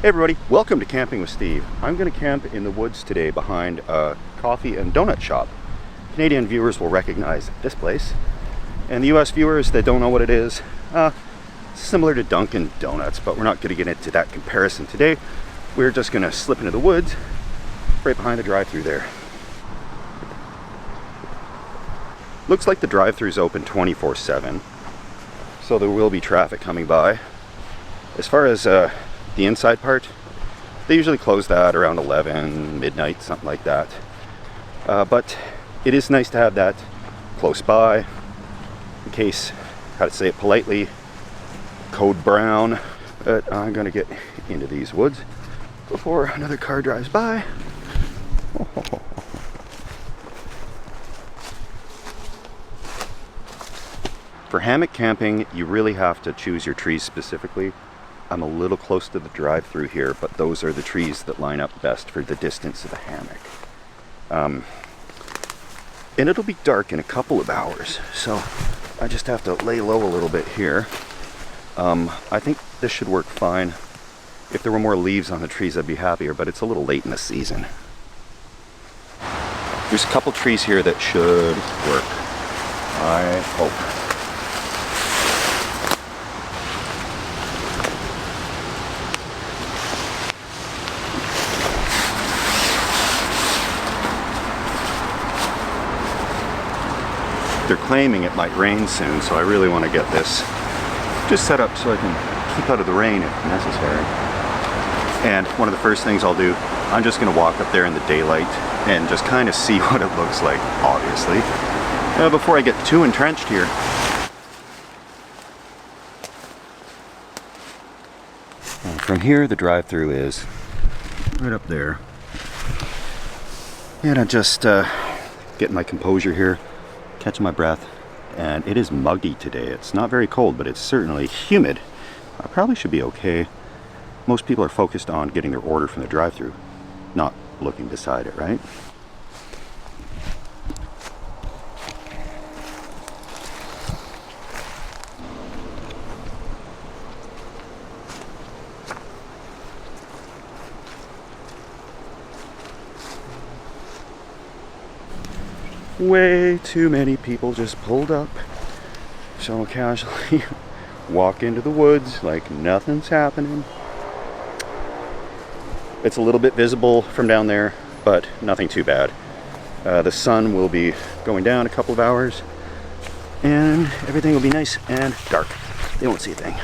Hey everybody, welcome to Camping with Steve. I'm going to camp in the woods today behind a coffee and donut shop. Canadian viewers will recognize this place, and the US viewers that don't know what it is, similar to Dunkin' Donuts, but we're not going to get into that comparison today. We're just going to slip into the woods right behind the drive-thru there. Looks like the drive-thru is open 24/7, so there will be traffic coming by. As far as the inside part, they usually close that around 11, midnight, something like that. But it is nice to have that close by in case, how to say it politely, code brown. But I'm gonna get into these woods before another car drives by. For hammock camping, you really have to choose your trees specifically. I'm a little close to the drive-thru here, but those are the trees that line up best for the distance of the hammock. And it'll be dark in a couple of hours, so I just have to lay low a little bit here. I think this should work fine. If there were more leaves on the trees, I'd be happier, but it's a little late in the season. There's a couple trees here that should work, I hope. They're claiming it might rain soon, so I really want to get this just set up so I can keep out of the rain if necessary. And one of the first things I'll do, I'm just going to walk up there in the daylight and just kind of see what it looks like, obviously, before I get too entrenched here. And from here, the drive-thru is right up there. And I'm just getting my composure here, catching my breath, and it is muggy today. It's not very cold, but it's certainly humid. I probably should be okay. Most people are focused on getting their order from the drive-thru, not looking beside it, right? Way too many people just pulled up so casually, walk into the woods like nothing's happening. It's a little bit visible from down there, but nothing too bad. The sun will be going down a couple of hours, and everything will be nice and dark. They won't see a thing.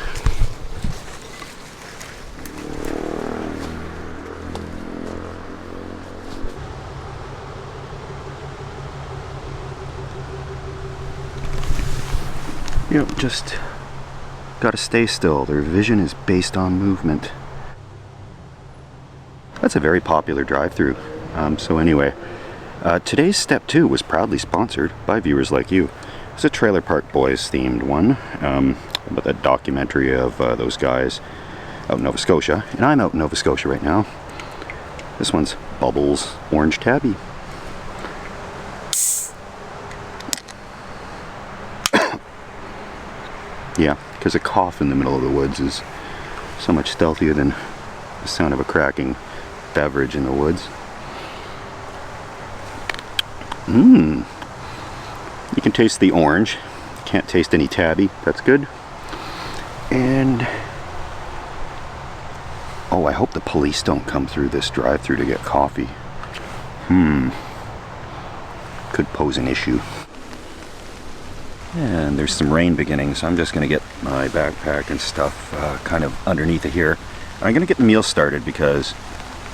You know, just gotta stay still. Their vision is based on movement. That's a very popular drive-thru. So anyway, today's step 2 was proudly sponsored by viewers like you. It's a Trailer Park Boys themed one, about that documentary of those guys out in Nova Scotia. And I'm out in Nova Scotia right now. This one's Bubbles Orange Tabby. Yeah, because a cough in the middle of the woods is so much stealthier than the sound of a cracking beverage in the woods. You can taste the orange. Can't taste any tabby. That's good. And oh, I hope the police don't come through this drive-thru to get coffee. Could pose an issue. And there's some rain beginning, so I'm just going to get my backpack and stuff kind of underneath it here. And I'm going to get the meal started because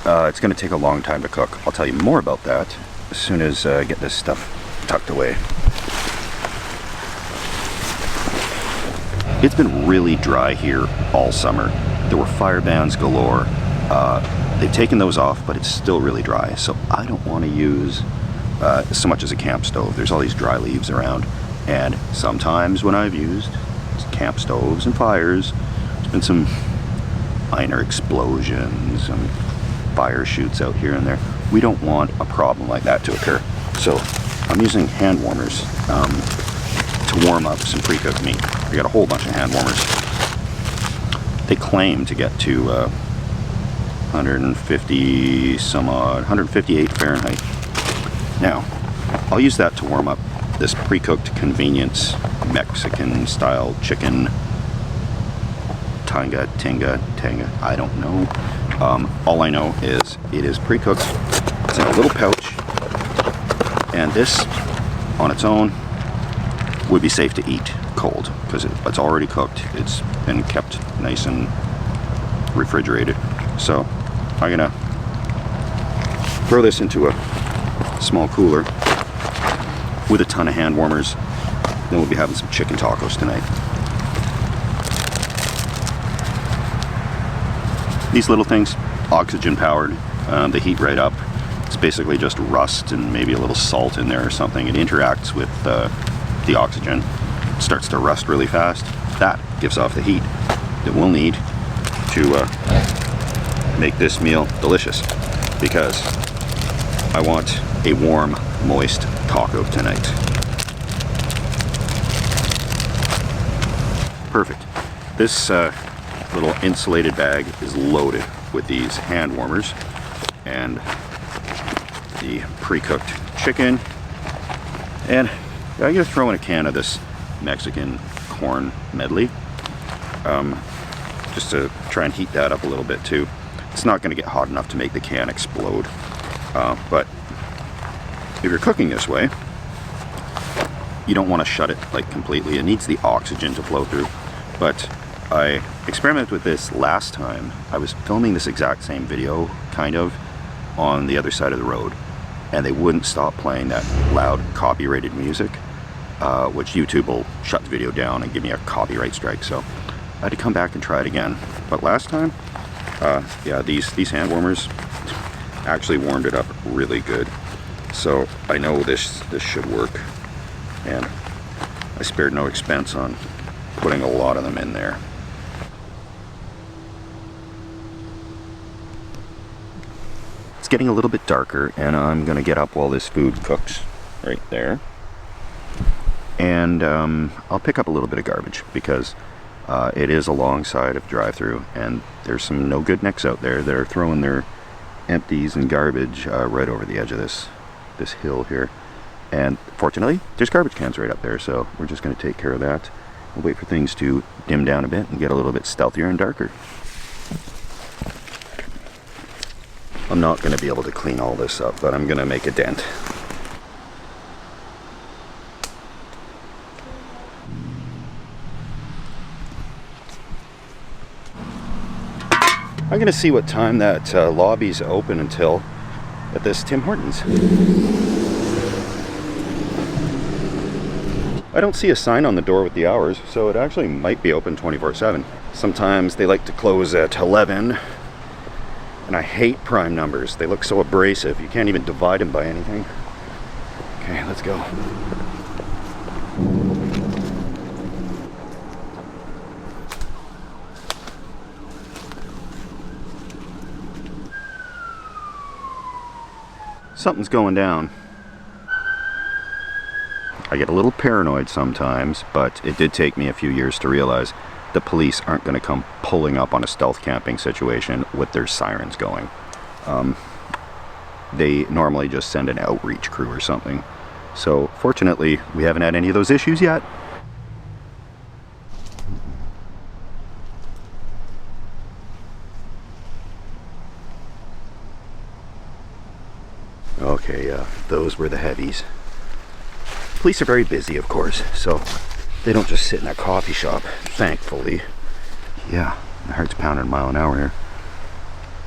it's going to take a long time to cook. I'll tell you more about that as soon as I get this stuff tucked away. It's been really dry here all summer. There were fire bans galore. They've taken those off, but it's still really dry. So I don't want to use so much as a camp stove. There's all these dry leaves around. And sometimes when I've used camp stoves and fires, there's been some minor explosions and fire shoots out here and there. We don't want a problem like that to occur. So I'm using hand warmers to warm up some pre-cooked meat. I got a whole bunch of hand warmers. They claim to get to 150 some odd, 158 Fahrenheit. Now, I'll use that to warm up this pre-cooked convenience Mexican style chicken. Tanga, I don't know. All I know is it is pre-cooked. It's in a little pouch, and this on its own would be safe to eat cold because it's already cooked. It's been kept nice and refrigerated. So I'm gonna throw this into a small cooler with a ton of hand warmers. Then we'll be having some chicken tacos tonight. These little things, oxygen powered, they heat right up. It's basically just rust and maybe a little salt in there or something. It interacts with the oxygen, starts to rust really fast. That gives off the heat that we'll need to make this meal delicious, because I want a warm, moist taco tonight. Perfect. This little insulated bag is loaded with these hand warmers and the pre-cooked chicken, and I'm gonna throw in a can of this Mexican corn medley, just to try and heat that up a little bit too. It's not gonna get hot enough to make the can explode, but if you're cooking this way, you don't want to shut it like completely. It needs the oxygen to flow through. But I experimented with this last time. I was filming this exact same video, kind of, on the other side of the road, and they wouldn't stop playing that loud copyrighted music, which YouTube will shut the video down and give me a copyright strike. So I had to come back and try it again. But last time, yeah, these hand warmers actually warmed it up really good. So I know this should work, and I spared no expense on putting a lot of them in there. It's getting a little bit darker, and I'm gonna get up while this food cooks right there, and I'll pick up a little bit of garbage, because it is alongside of drive-thru, and there's some no good necks out there that are throwing their empties and garbage right over the edge of this hill here. And fortunately, there's garbage cans right up there, so we're just going to take care of that. We'll wait for things to dim down a bit and get a little bit stealthier and darker. I'm not going to be able to clean all this up, but I'm going to make a dent. I'm going to see what time that lobby's open until at this Tim Hortons. I don't see a sign on the door with the hours, so it actually might be open 24/7. Sometimes they like to close at 11, and I hate prime numbers. They look so abrasive, you can't even divide them by anything. Okay, let's go. Something's going down. I get a little paranoid sometimes, but it did take me a few years to realize the police aren't going to come pulling up on a stealth camping situation with their sirens going. They normally just send an outreach crew or something. So fortunately, we haven't had any of those issues yet. Okay, those were the heavies. Police are very busy, of course, so they don't just sit in a coffee shop, thankfully. Yeah, my heart's pounding a mile an hour here.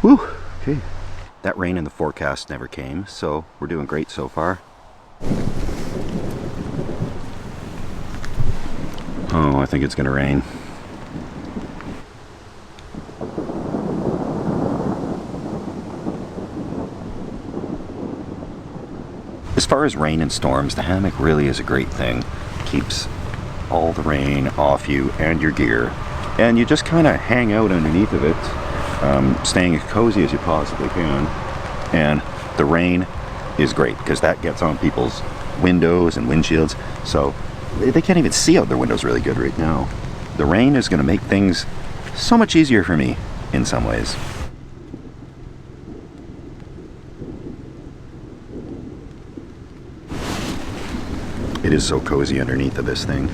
Whew, okay. That rain in the forecast never came, so we're doing great so far. Oh, I think it's gonna rain. As far as rain and storms, the hammock really is a great thing. Keeps all the rain off you and your gear, and you just kind of hang out underneath of it, staying as cozy as you possibly can. And the rain is great because that gets on people's windows and windshields, so they can't even see out their windows really good right now. The rain is going to make things so much easier for me in some ways. It is so cozy underneath of this thing.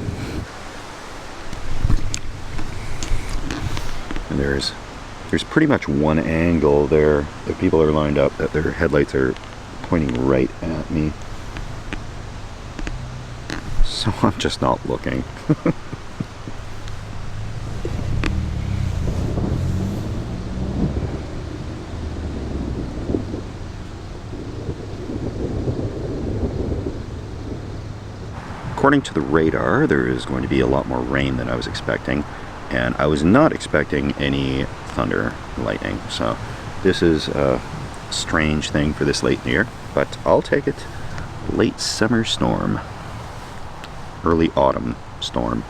And there's pretty much one angle there that people are lined up that their headlights are pointing right at me. So I'm just not looking. According to the radar, there is going to be a lot more rain than I was expecting, and I was not expecting any thunder and lightning, so this is a strange thing for this late in the year, but I'll take it. Late summer storm. Early autumn storm.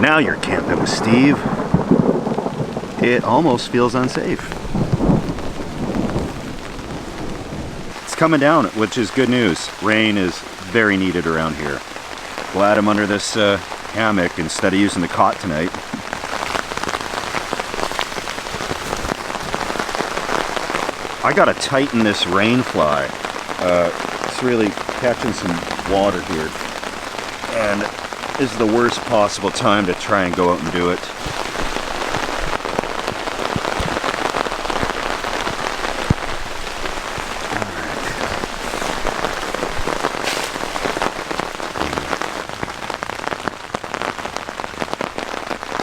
Now you're camping with Steve. It almost feels unsafe. It's coming down, which is good news. Rain is very needed around here. Glad I'm under this hammock instead of using the cot tonight. I gotta tighten this rain fly. It's really catching some water here. And this is the worst possible time to try and go out and do it.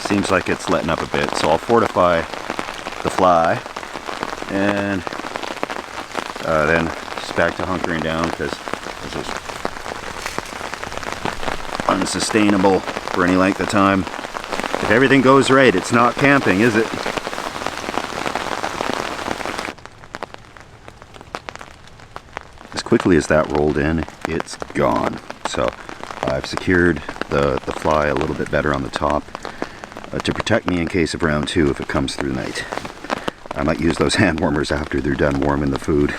Seems like it's letting up a bit, so I'll fortify the fly and then just back to hunkering down, because this is unsustainable for any length of time. If everything goes right, it's not camping, is it? As quickly as that rolled in, it's gone. So I've secured the fly a little bit better on the top to protect me in case of round 2 if it comes through the night. I might use those hand warmers after they're done warming the food.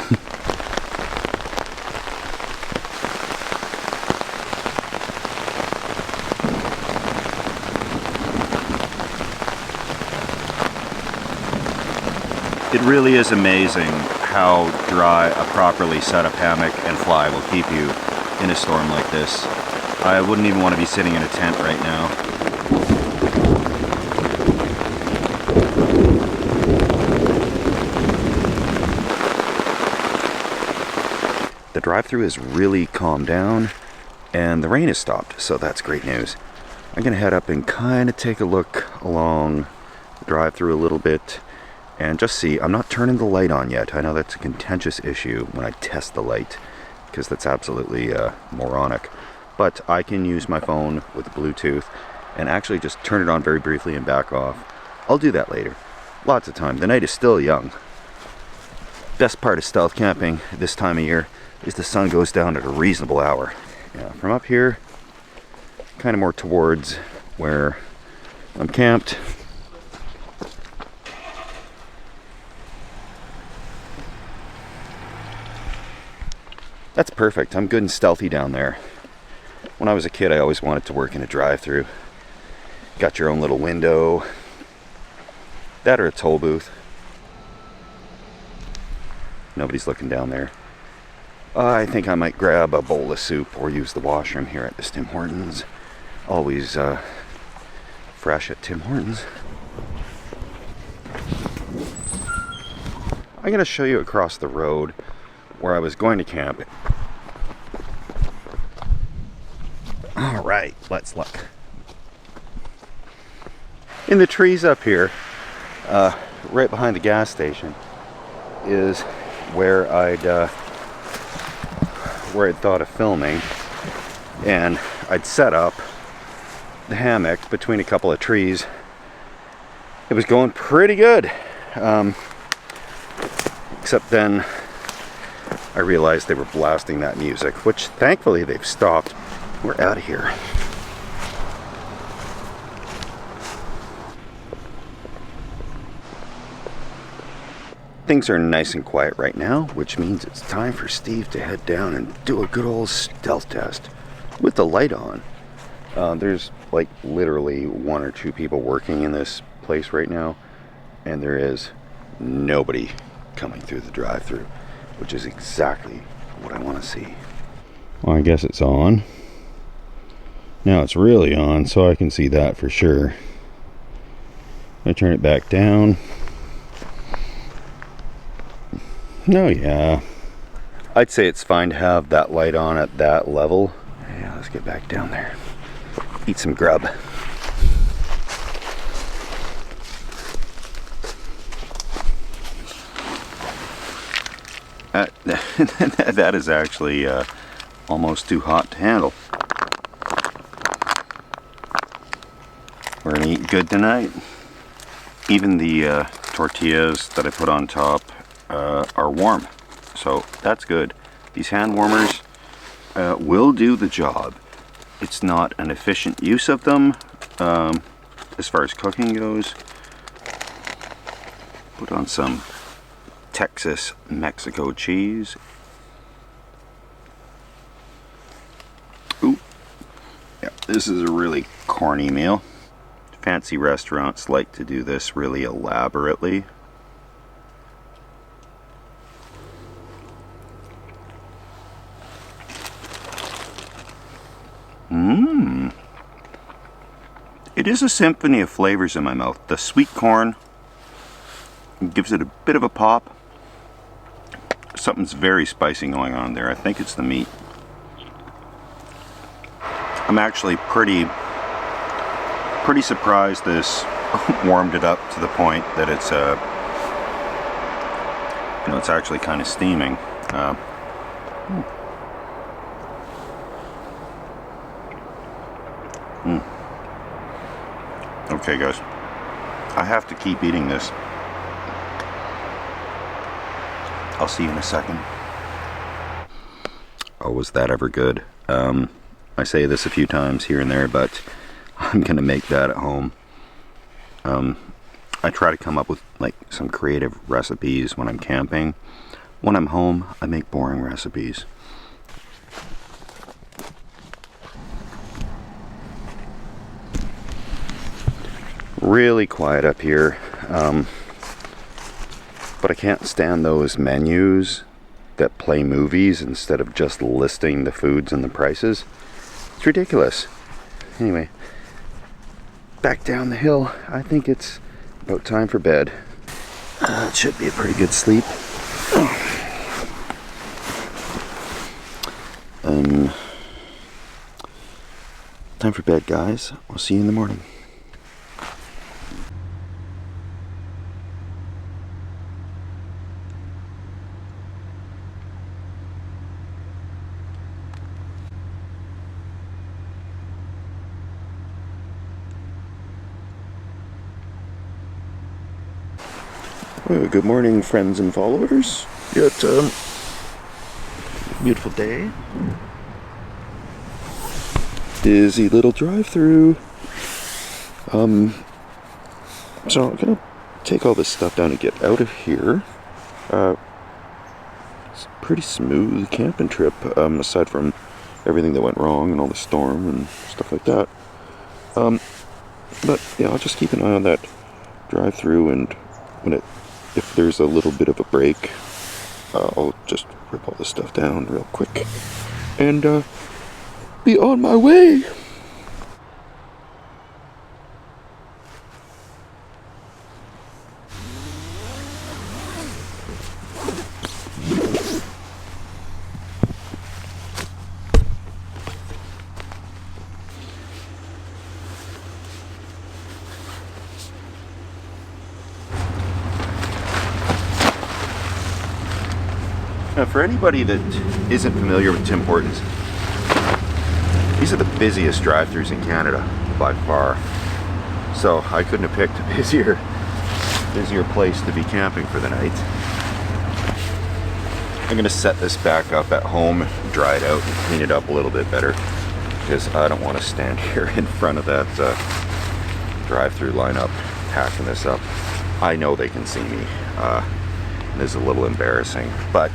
It really is amazing how dry a properly set up hammock and fly will keep you in a storm like this. I wouldn't even want to be sitting in a tent right now. The drive-thru has really calmed down and the rain has stopped, so that's great news. I'm gonna head up and kind of take a look along the drive-thru a little bit and just see. I'm not turning the light on yet. I know that's a contentious issue when I test the light, because that's absolutely moronic. But I can use my phone with Bluetooth and actually just turn it on very briefly and back off. I'll do that later. Lots of time. The night is still young. Best part of stealth camping this time of year is the sun goes down at a reasonable hour. Yeah, from up here, kind of more towards where I'm camped. That's perfect. I'm good and stealthy down there. When I was a kid, I always wanted to work in a drive-thru. Got your own little window. That or a toll booth. Nobody's looking down there. I think I might grab a bowl of soup or use the washroom here at this Tim Hortons. Always fresh at Tim Hortons. I'm going to show you across the road where I was going to camp. Alright, let's look. In the trees up here, right behind the gas station, is where I'd thought of filming, and I'd set up the hammock between a couple of trees. It was going pretty good, except then I realized they were blasting that music, which thankfully they've stopped. We're out of here. Things are nice and quiet right now, which means it's time for Steve to head down and do a good old stealth test with the light on. There's like literally 1 or 2 people working in this place right now, and there is nobody coming through the drive-thru, which is exactly what I want to see. Well, I guess it's on. Now it's really on, so I can see that for sure. I turn it back down. Oh yeah. I'd say it's fine to have that light on at that level. Yeah, let's get back down there. Eat some grub. That is actually almost too hot to handle. We're gonna eat good tonight. Even the tortillas that I put on top are warm, so that's good. These hand warmers will do the job. It's not an efficient use of them as far as cooking goes. Put on some Texas Mexico cheese. Ooh, yeah, this is a really corny meal. Fancy restaurants like to do this really elaborately. It is a symphony of flavors in my mouth. The sweet corn gives it a bit of a pop. Something's very spicy going on there. I think it's the meat. I'm actually pretty surprised this warmed it up to the point that it's it's actually kind of steaming. Okay guys, I have to keep eating this. I'll see you in a second. Oh, was that ever good? I say this a few times here and there, but I'm gonna make that at home. I try to come up with like some creative recipes when I'm camping. When I'm home, I make boring recipes. Really quiet up here, but I can't stand those menus that play movies instead of just listing the foods and the prices. It's ridiculous. Anyway, back down the hill. I think it's about time for bed. It should be a pretty good sleep. Time for bed, guys. I'll see you in the morning. Well, good morning, friends and followers. It's a beautiful day. Busy little drive-through. So I'm gonna take all this stuff down and get out of here. It's a pretty smooth camping trip, aside from everything that went wrong and all the storm and stuff like that. But yeah, I'll just keep an eye on that drive-through, and if there's a little bit of a break, I'll just rip all this stuff down real quick and be on my way. Now, for anybody that isn't familiar with Tim Hortons, these are the busiest drive-thrus in Canada by far. So I couldn't have picked a busier place to be camping for the night. I'm gonna set this back up at home, dry it out, and clean it up a little bit better, because I don't want to stand here in front of that drive-thru lineup packing this up. I know they can see me. This is a little embarrassing, but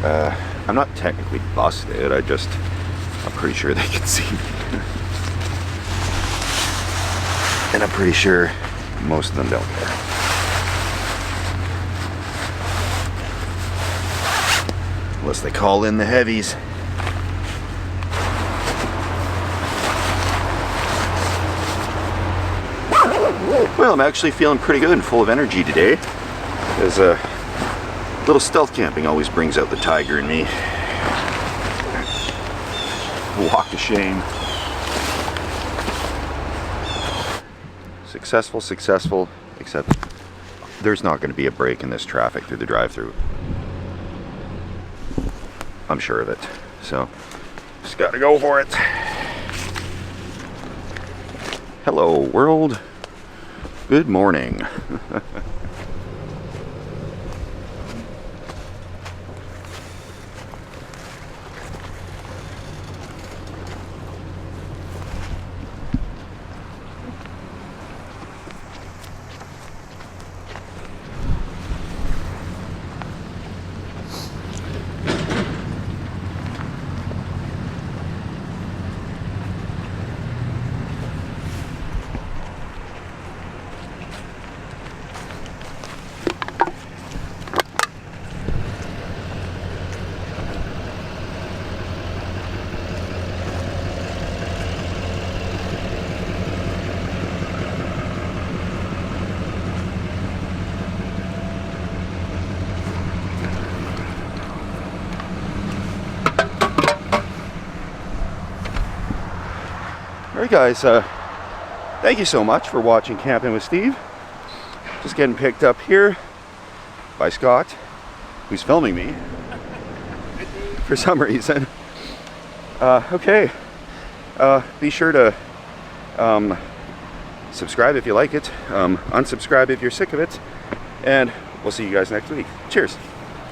I'm not technically busted. I'm pretty sure they can see me. And I'm pretty sure most of them don't. Unless they call in the heavies. Well, I'm actually feeling pretty good and full of energy today. As a little stealth camping always brings out the tiger in me. Walk of shame. Successful, except there's not going to be a break in this traffic through the drive-thru. I'm sure of it. So, just gotta go for it. Hello, world. Good morning. Alright guys, thank you so much for watching Camping with Steve. Just getting picked up here by Scott, who's filming me for some reason. Okay, be sure to subscribe if you like it, unsubscribe if you're sick of it, and we'll see you guys next week. Cheers.